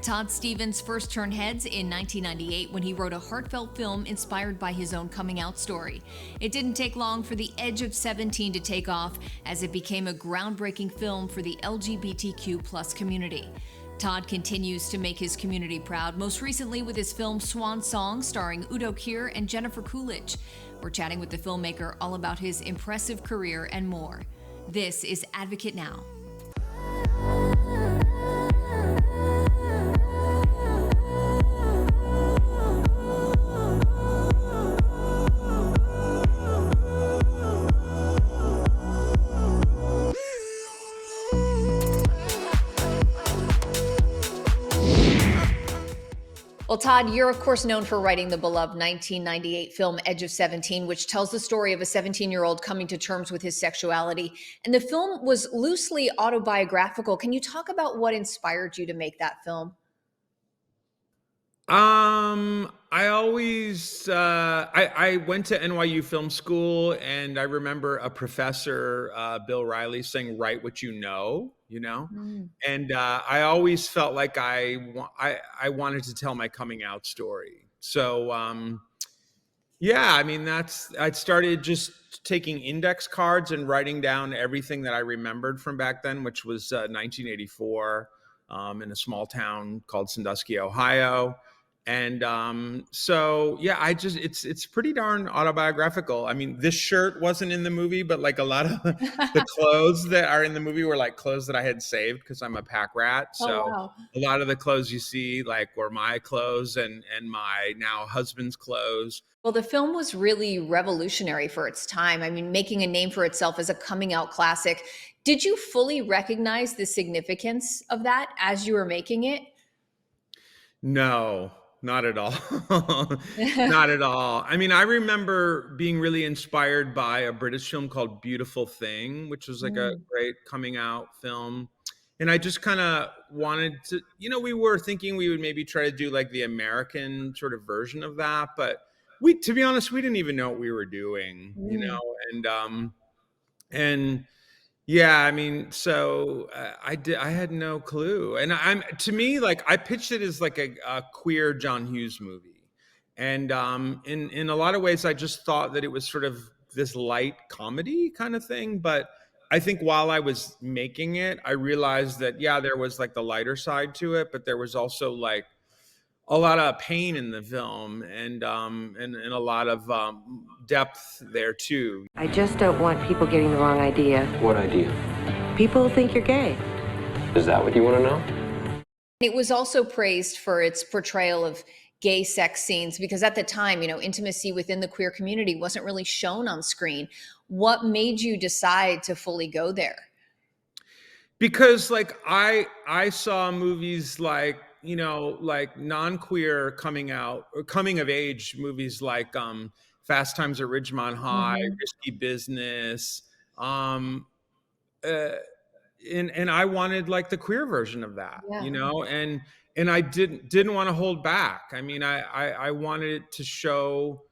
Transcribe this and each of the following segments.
Todd Stephens first turned heads in 1998 when he wrote a heartfelt film inspired by his own coming out story. It didn't take long for The Edge of 17 to take off, as it became a groundbreaking film for the LGBTQ+ community. Todd continues to make his community proud, most recently with his film Swan Song, starring Kier and Jennifer Coolidge. We're chatting with the filmmaker all about his impressive career and more. This is Advocate Now. Well, Todd, you're of course known for writing the beloved 1998 film Edge of 17, which tells the story of a 17-year-old coming to terms with his sexuality. And the film was loosely autobiographical. Can you talk about what inspired you to make that film? I always, I went to NYU Film School, and I remember a professor, Bill Riley, saying, "Write what you know," And I always felt like I wanted to tell my coming out story. So, yeah, I mean, I started just taking index cards and writing down everything that I remembered from back then, which was 1984, in a small town called Sandusky, Ohio. And so yeah, it's pretty darn autobiographical. I mean, this shirt wasn't in the movie, but like a lot of the clothes that are in the movie were like clothes that I had saved because I'm a pack rat. So wow. A lot of the clothes you see like were my clothes and my now husband's clothes. Well, the film was really revolutionary for its time. I mean, making a name for itself as a coming out classic. Did you fully recognize the significance of that as you were making it? No, not at all. Not at all. I mean, I remember being really inspired by a British film called Beautiful Thing, which was like a great coming out film. And I just kind of wanted to, we were thinking we would maybe try to do like the American sort of version of that. But to be honest, we didn't even know what we were doing, and yeah, I mean, so I had no clue, and to me, like I pitched it as like a queer John Hughes movie, and in a lot of ways, I just thought that it was sort of this light comedy kind of thing. But I think while I was making it, I realized that yeah, there was like the lighter side to it, but there was also like a lot of pain in the film and a lot of depth there too. I just don't want people getting the wrong idea. What idea? People think you're gay. Is that what you want to know? It was also praised for its portrayal of gay sex scenes because at the time, intimacy within the queer community wasn't really shown on screen. What made you decide to fully go there? Because like I saw movies like like non-queer coming out or coming of age movies like Fast Times at Ridgemont High, Risky Business, and I wanted like the queer version of that, and I didn't want to hold back. I mean, I wanted it to show,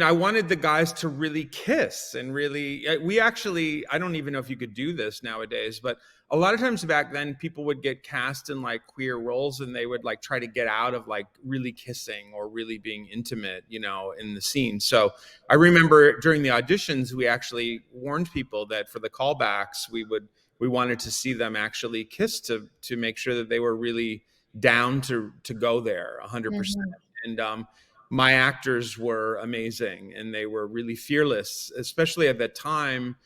I wanted the guys to really kiss and really, I don't even know if you could do this nowadays, but a lot of times back then people would get cast in like queer roles and they would like try to get out of like really kissing or really being intimate, in the scene. So I remember during the auditions, we actually warned people that for the callbacks, we wanted to see them actually kiss to make sure that they were really down to go there 100%. And, my actors were amazing and they were really fearless, especially at that time.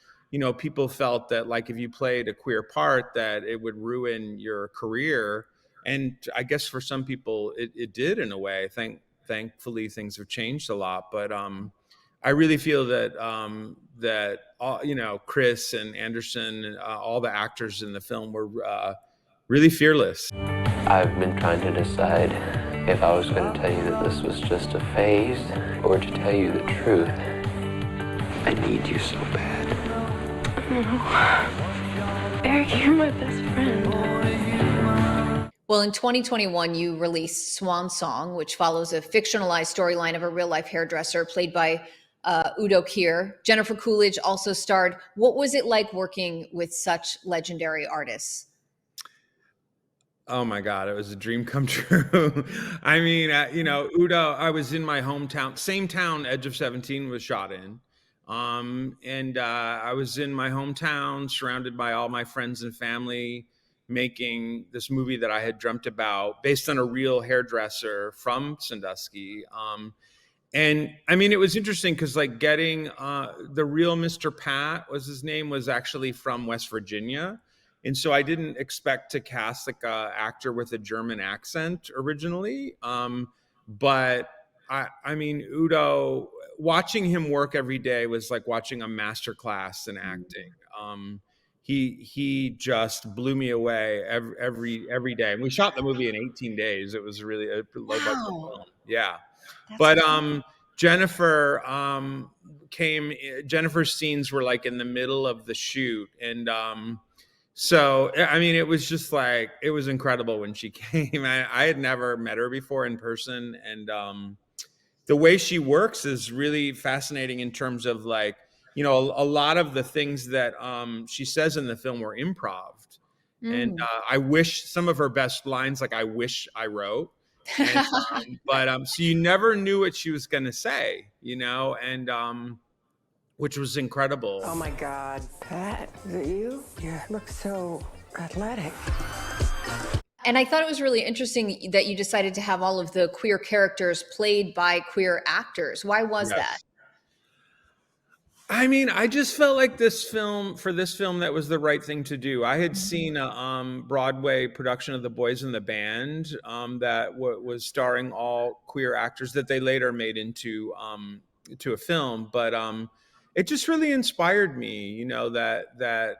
People felt that like if you played a queer part that it would ruin your career. And I guess for some people it did in a way. Thankfully things have changed a lot. But I really feel that Chris and Anderson and all the actors in the film were really fearless. I've been trying to decide if I was going to tell you that this was just a phase or to tell you the truth. I need you so bad. Eric, you're my best friend. Well, in 2021, you released Swan Song, which follows a fictionalized storyline of a real-life hairdresser played by Kier. Jennifer Coolidge also starred. What was it like working with such legendary artists? Oh my God, it was a dream come true. I mean, Udo, I was in my hometown, same town Edge of 17 was shot in. I was in my hometown, surrounded by all my friends and family, making this movie that I had dreamt about, based on a real hairdresser from Sandusky. And I mean, it was interesting because like getting the real Mr. Pat was his name, was actually from West Virginia. And so I didn't expect to cast like a actor with a German accent originally. But I mean, Udo, watching him work every day was like watching a master class in acting. He just blew me away every day. And we shot the movie in 18 days. It was really a low budget film. Yeah. But Jennifer Jennifer's scenes were like in the middle of the shoot. And so, I mean, it was just like, it was incredible when she came. I had never met her before in person. And the way she works is really fascinating in terms of like, a lot of the things that she says in the film were improv. And I wish some of her best lines, like I wish I wrote. And, so you never knew what she was going to say, and which was incredible. Oh my God, Pat, is it you? You look so athletic. And I thought it was really interesting that you decided to have all of the queer characters played by queer actors. Why was that? I mean, I just felt like for this film, that was the right thing to do. I had seen a Broadway production of The Boys in the Band that was starring all queer actors that they later made into to a film. But it just really inspired me, I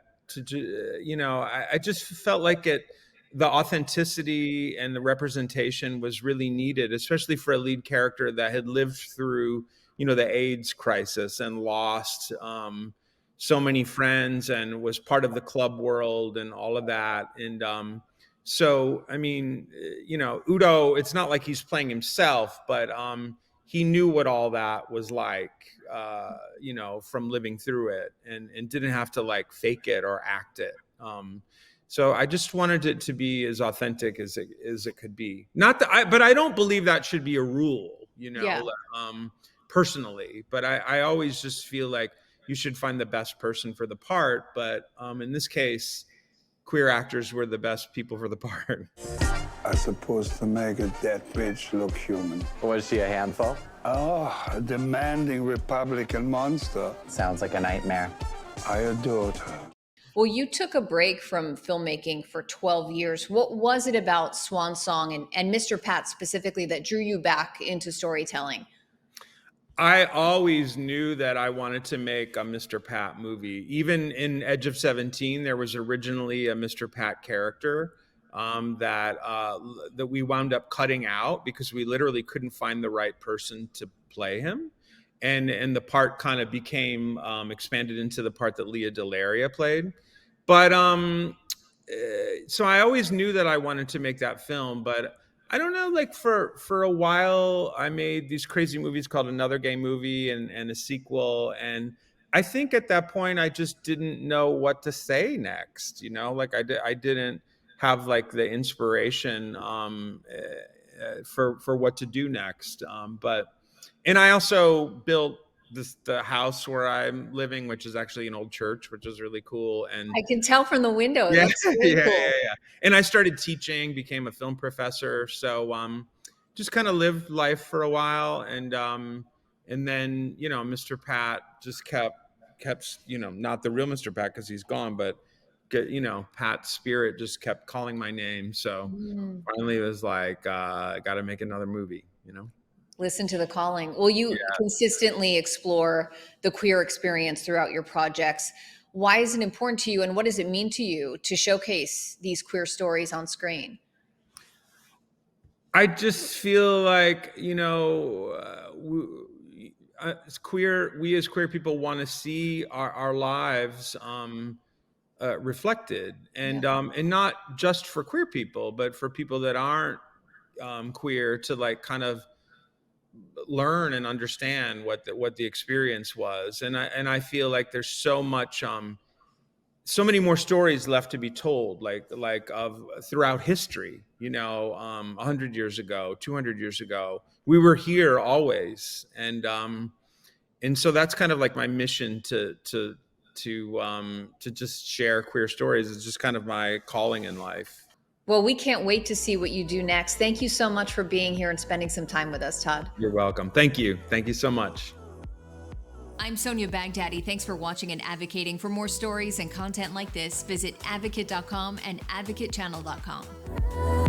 just felt like the authenticity and the representation was really needed, especially for a lead character that had lived through the AIDS crisis and lost so many friends and was part of the club world and all of that. And so, I mean, Udo, it's not like he's playing himself, but he knew what all that was like, from living through it, and didn't have to like fake it or act it. So I just wanted it to be as authentic as it could be. Not that but I don't believe that should be a rule, personally, but I always just feel like you should find the best person for the part. But in this case, queer actors were the best people for the part. I suppose to make a dead bitch look human. Was she a handful? Oh, a demanding Republican monster. Sounds like a nightmare. I adored her. Well, you took a break from filmmaking for 12 years. What was it about Swan Song and Mr. Pat specifically that drew you back into storytelling? I always knew that I wanted to make a Mr. Pat movie. Even in Edge of 17, there was originally a Mr. Pat character that we wound up cutting out because we literally couldn't find the right person to play him. And the part kind of became expanded into the part that Leah Delaria played. But so I always knew that I wanted to make that film, but I don't know, like for a while I made these crazy movies called Another Gay Movie and a sequel. And I think at that point I just didn't know what to say next, like I didn't have like the inspiration for what to do next. And I also built the house where I'm living, which is actually an old church, which is really cool. And I can tell from the window. Yeah, That's really cool. Yeah. And I started teaching, became a film professor. So just kind of lived life for a while. And then, Mr. Pat just kept, not the real Mr. Pat because he's gone, but Pat's spirit just kept calling my name. So finally it was like, I got to make another movie, Listen to the calling. Well, you consistently explore the queer experience throughout your projects. Why is it important to you, and what does it mean to you to showcase these queer stories on screen? I just feel like, as queer people want to see our lives reflected, and not just for queer people, but for people that aren't queer, to like kind of learn and understand what the experience was. And I feel like there's so much so many more stories left to be told, like of throughout history, 100 years ago, 200 years ago, we were here always. And so that's kind of like my mission to just share queer stories. It's just kind of my calling in life. Well, we can't wait to see what you do next. Thank you so much for being here and spending some time with us, Todd. You're welcome. Thank you. Thank you so much. I'm Sonia Baghdadi. Thanks for watching and advocating. For more stories and content like this, visit advocate.com and advocatechannel.com.